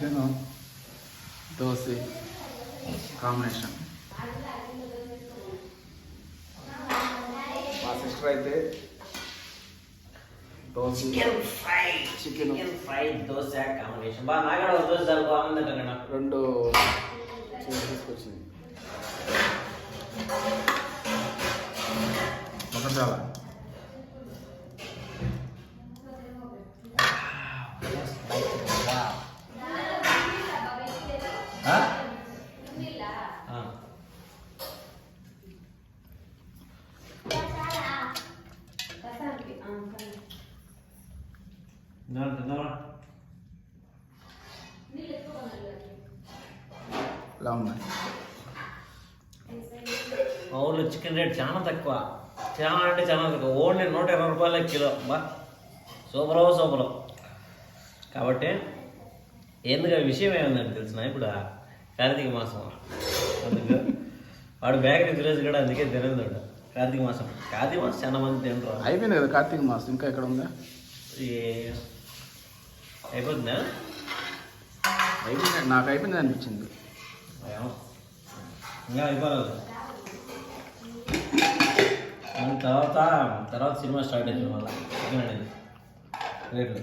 Chicken dosa combination. మా sister అయితే dosa chicken fry dosa combination బాగా నాగడ దోశ చాలా బాగుందంట కదా. 2 తీసుకొచ్చింది. ఒక చాలా ఇలా ఉన్నాయి. మా ఊళ్ళో చికెన్ రేట్ చాలా తక్కువ, చాలా అంటే చాలా తక్కువ. ఓన్లీ 120 రూపాయల కిలో. బా సూపరు. కాబట్టి ఎందుకు విషయం ఏముందని తెలిసిన ఇప్పుడు కార్తీక మాసం అందుకు వాడు బేకరీ తినేసి కూడా అందుకే తినదు. కార్తీక మాసం చాలా మంది తింటారు. అయిపోయింది కదా కార్తీక మాసం, ఇంకా ఎక్కడ ఉందా? అయిపోతుందా? అయిపోయింది, నాకు అయిపోయింది అనిపించింది. ఇంకా అయిపోలేదు. తర్వాత సినిమా స్టార్ట్ అవుతుంది మళ్ళీ. చికెన్ అనేది రేట్లు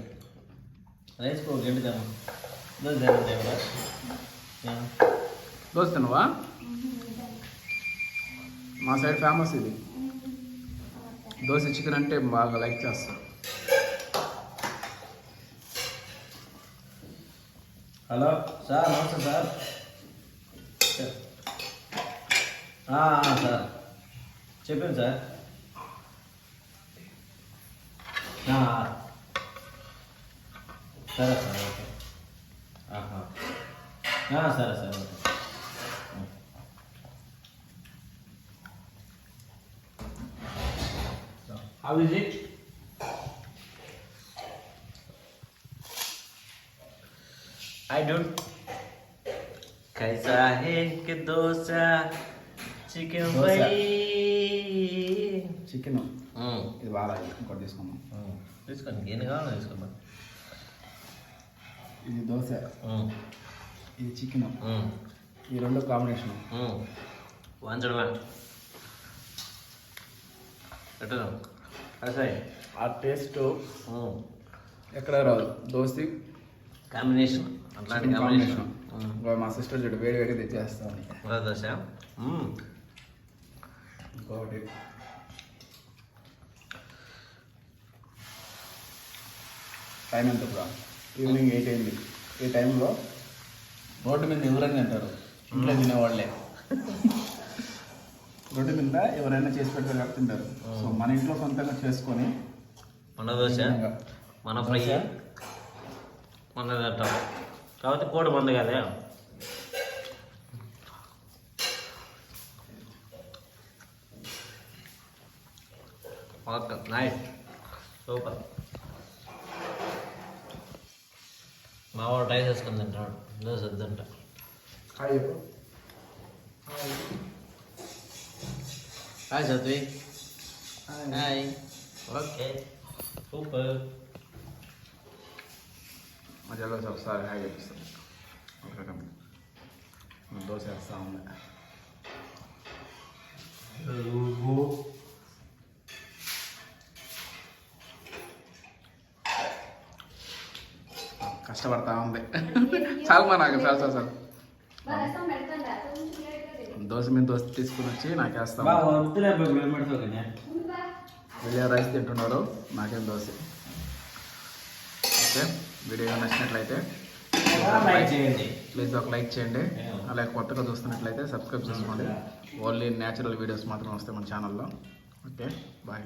రైస్ కో గంటుదాము. దోశ తినవా? మా సైడ్ ఫేమస్ ఇది దోశ. చికెన్ అంటే బాగా లైక్ చేస్తాం. హలో సార్, నమస్తే సార్. సార్ చెప్పండి సార్. సరే సార్, ఓకే. సరే sir, okay. How is it? I don't. कैसा है कि डोसा చికెన్ ఫ్రై. చికెన్ ఇది బాగా ఇంకోటి తీసుకున్నాం. తీసుకోండి, ఎన్ని కావాలో తీసుకోమ్మా. ఇది దోశ, ఇది చికెన్, ఈ 2 కాంబినేషన్ వంచడమే పెట్టు. అదే ఆ టేస్ట్ ఎక్కడ రాదు. దోశ కాంబినేషన్, అట్లాంటి కాంబినేషన్. మా సిస్టర్ చూడు వేడి వేడిగా తెచ్చేస్తాను. దోశ ఇంకొకటి టైం ఎంత కూడా ఈవినింగ్ 8 అయింది. ఈ టైంలో రోడ్డు మీద ఎవరైనా తింటారు, ఇంట్లో తినేవాళ్ళే. రోడ్డు మీద ఎవరైనా చేసి పెడతారు కాబట్టి తింటారు. సో మన ఇంట్లో సొంతంగా చేసుకొని మన దోశ, మన ఫ్రై మనది అంటాం కాబట్టి కోడి మంది కదా. Okay, nice, super. మా వాడు రైస్ వేసుకొని తింటాడు, దోశ వద్దంట. Hi hi Satvi. Hi. Okay, super. మధ్యలో ఒకసారి హాయ్ చెప్పిస్తాం. ఒక రకం దోశ వేస్తా ఉంది. కష్టపడతా ఉంది. చాలు మా నాకు చాలు. దోశ మీద దోశ తీసుకుని వచ్చి నాకు వేస్తాం. వెళ్ళే రైస్ తింటున్నారు, నాకేం దోశ. ఓకే, వీడియో నచ్చినట్లయితే ప్లీజ్ ఒక లైక్ చేయండి. అలాగే కొత్తగా చూస్తున్నట్లయితే సబ్స్క్రైబ్ చేసుకోండి. ఓన్లీ న్యాచురల్ వీడియోస్ మాత్రం వస్తాయి మన ఛానల్లో. Okay, bye.